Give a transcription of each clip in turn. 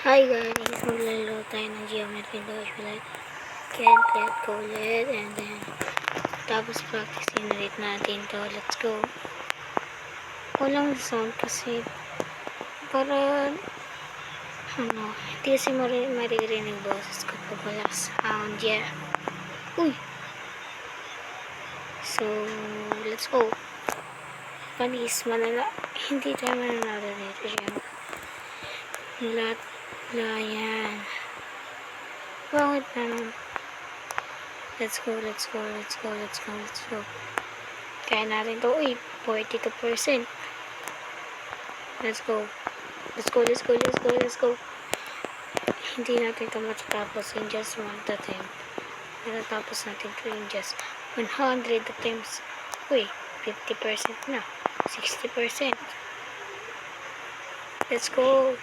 Hi guys, maglalaro tayo ng geometry dash ulit. Can't let go ulit, and then tapos practice ulit natin to. Let's go. Walang sound kasi para hindi kasi maririnig boses kapag wala sound. Yeah. Uy! So, let's go. Panis, hindi tayo mananalo dito syempre. Lahat yan. Bakit naman? Let's go. Kaya natin to. Uy, 42%. Let's go. Hindi natin to matatapos in just one attempt. Natatapos natin to in just 100 attempts. Uy, 50% na. 60%. Let's go.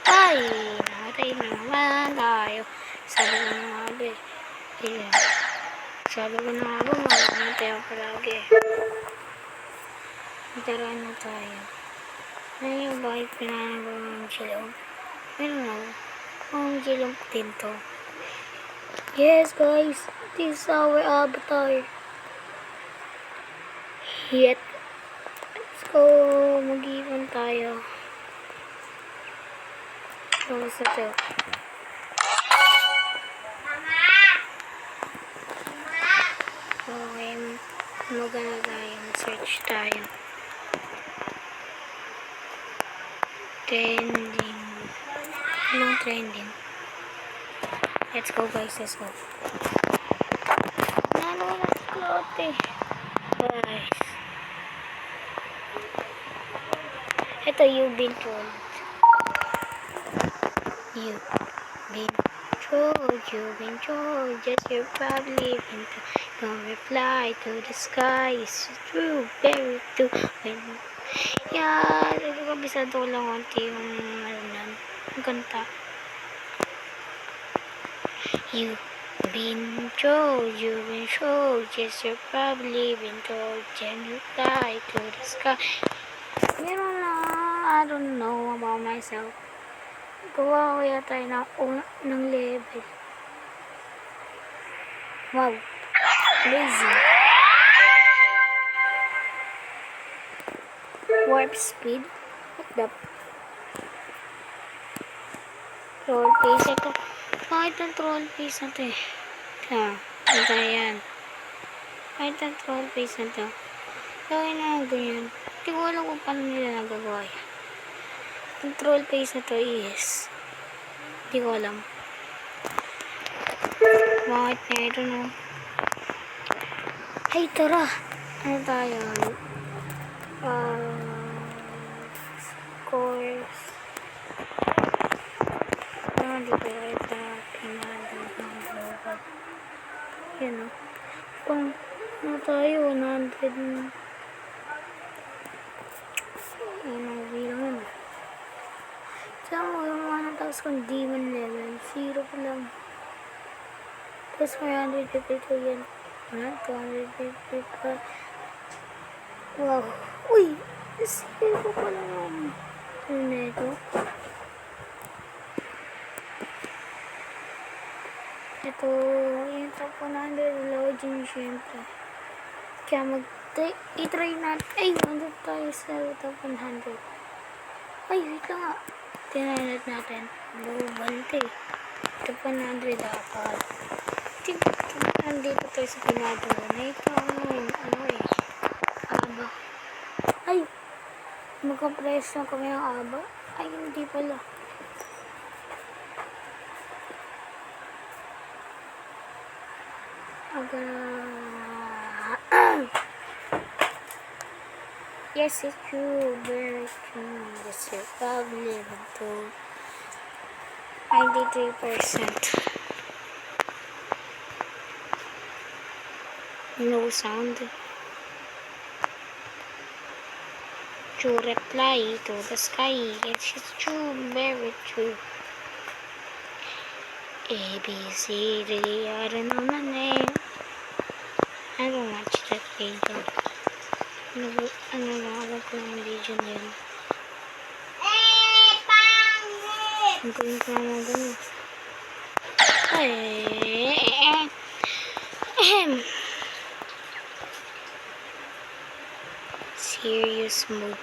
Ay, namatay na naman tayo. Sabi ko na nga ba mamamatay ako palagi. Tara na tayo. Ano yung bakit pinanagawa ng silong? Meron ako. Ang silong din to. Yes guys, this is our avatar. Yet, let's go. Mag-iwan tayo. Tapos na to. Okay, magana tayo. Search tayo. Trending. Anong trending? Let's go guys, let's go. Nalo na klote. Guys. Ito, you've been trolled. You've been trolled. Just you're probably been told. Don't reply to the sky. It's true, very true. Yeah, ito kabisado ko lang konti yung yung kanta. You've been trolled. Just you're probably been told. Don't reply to the sky. You don't know, I don't know about myself. Gawa ko yata ng level. Wow. Lazy. Warp speed. What the? Troll face ito. Kahit ang troll face na ito eh. Ito yan. Kahit ang troll face na ito. Kaya na ganyan. Hindi ko alam kung paano nila nagagawa yan. Ang troll face na ito is hindi ko alam. Bakit na ito no? Hey, tara! Ano tayo? Course. Dito ito. Yan o. Kung ano tayo, 100. Yan ang bilang yun. Saan mo yung mga natapos kong demon level? 0 pa lang. Tapos 152 yan. 250 pa. Wow. Uy! 0 pa lang. Ano na ito? Ito, yung top 100 loading syempre. Kaya i-try natin. Ay, 100 tayo sa top 100. Ay, wait lang nga. Tinalat natin. Global ito eh. Top 100 dapat. Nandito tayo sa pinagawa na ito. Ano eh. Aba. Ay, magka-press na kami ng aba. Ay, hindi pala. Yes, it's true, very true. Yes, you're probably living to 93%. No sound. To reply to the sky. Yes, it's true, very true. A, B, C, D, I don't know my name. I don't watch that video. Ano ko ng video nila. Hintayin ko naman ganun. Ay. Ahem. Serious mode.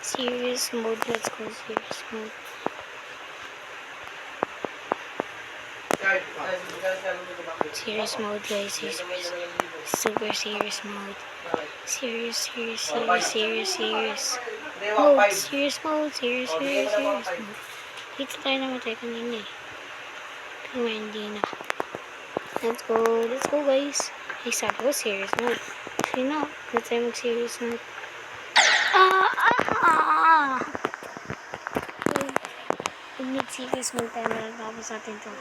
Serious mode. Let's go serious mode. Serious mode, guys. Super serious mode. Serious mode. Serious mode. Dito tayo namatay kanina eh. Pero hindi na. Let's go guys. Ay, sabi ko serious mode. Sino? Let's tayo mag-serious mode. Pag serious mode tayo, malatapos natin to.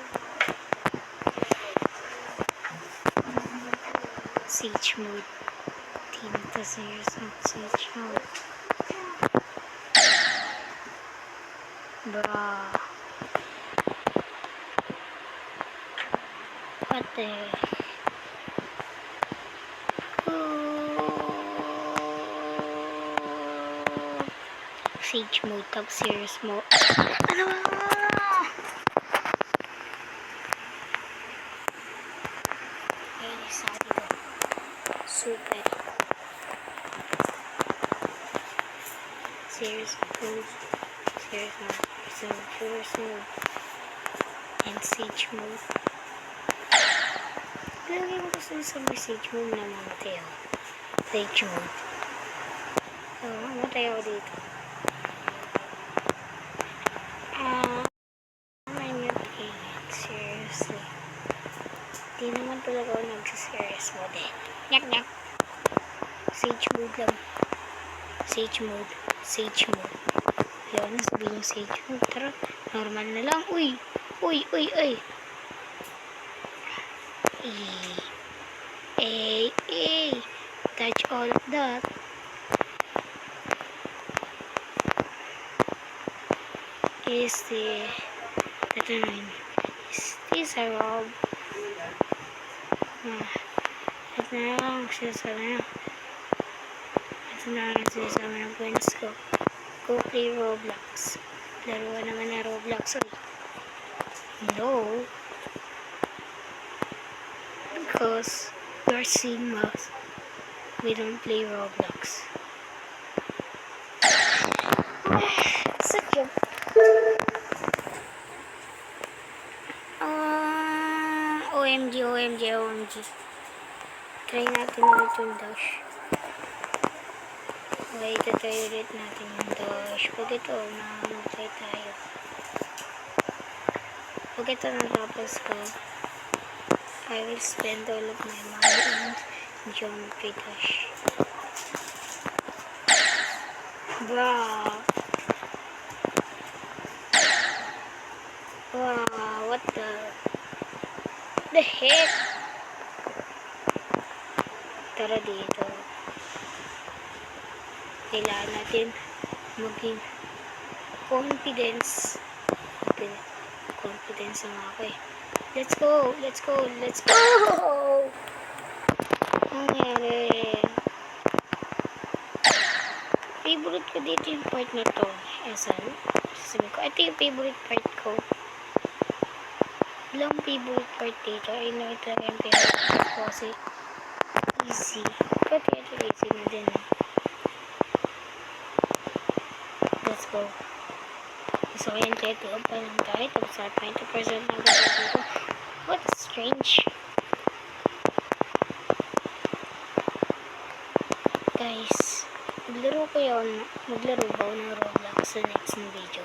Siege mode. Team to serious mode. Siege mode. Bruh. What the heck? Siege mode, top serious mode. Ano ba? Okay, sabi ko. Super. Serious mode. Serious mode. And siege mode. Lagay mo kasi sa siege mode na mamatay ako. Siege mode. So, mamatay ako dito. I'm not playing it. Seriously. Di naman talaga ako nag-serious mode eh. Nyak. Siege mode lang. Siege mode. Ayun, sabihin yung siege mode. Tara, normal na lang. Uy. Touch all of that. Is this a rob? Ito na lang sinasabi ng friends ko. Go play Roblox. Laro naman na Roblox. No. Because we're Sigmas. We don't play Roblox. Such a OMG. Try natin ulit yung dash. Okay, try ulit natin yung dash. Pag ito, namamatay tayo. Pag ito natapos ko, I will spend all of my money in geometry dash. Wow, what the heck? Tara dito. Kailangan natin maging confidence ang ako eh. Let's go! Nangyari. Favorite ko dito yung part na to. Sabi ko, ito yung favorite part ko. Walang favorite part dito. Ay, nakita yung favorite part ko kasi easy. Pati ito easy na din. Let's go. So, yan, 30 pa lang tayo. Tapos at 90% na dito. What strange. Guys, maglaro ba ako ng Roblox sa next na video?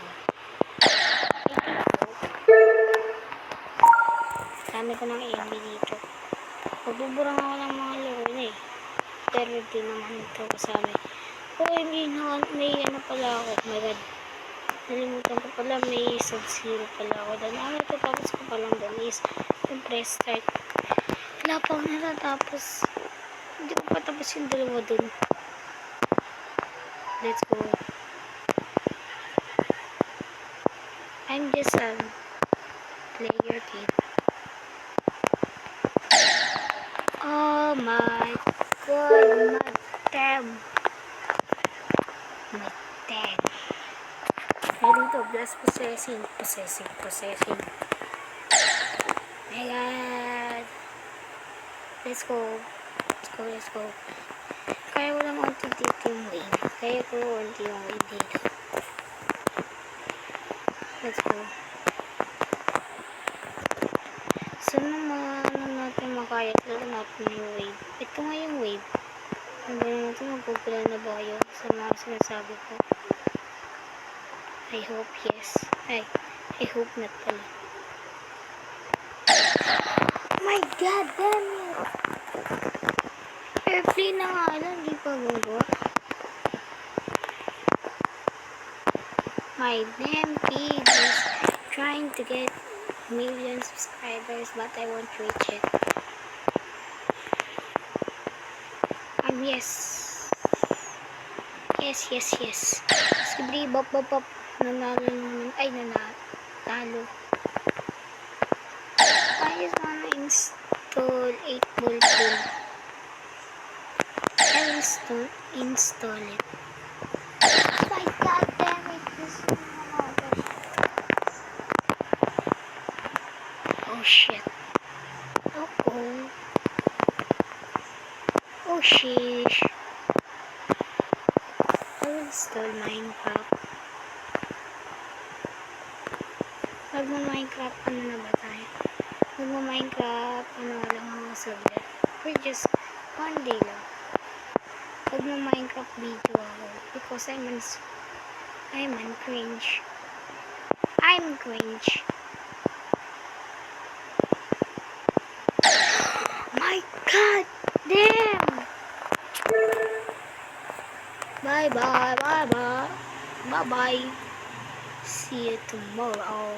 Dami ko ng AMB dito. Magbuburang ako ng mga laro eh. Pero di naman ito kasama. May ano pala ako. Oh my god. Nalimutan ko pala. May sub-zero pala ako. Tapos ko palang doon is yung press start. Wala pa ako natatapos. Hindi ko pa tapos yung dalawa doon. Let's go. I'm just a player kid. Oh my god, my damn. That's possessing. Possessing. My God. Let's go. Kaya ko lang unti dito yung wave. Kaya ko unti yung wave dito. Let's go. Sana natin makaya talaga natin yung wave. Ito nga yung wave. Hindi natin magpupula na ba kayo sa mga sinasabi ko? I hope yes. I hope not pala. My God, damn it! Airplane na nga lang, di pa gagawa. My damn pig is trying to get million subscribers, but I won't reach it. Yes. Skibidi bop. Nanalo naman. Ay, nanalo. I just wanna install 8-volt tool. I'll install it. My God damn it. This is oh shit. Oh sheesh. I'll install Minecraft. Magma-Minecraft, ano na ba tayo? Magma-Minecraft, ano lang ang subject. For just one day lang. Magma-Minecraft video ako. Because I'm cringe. My God damn! Bye bye. See you tomorrow.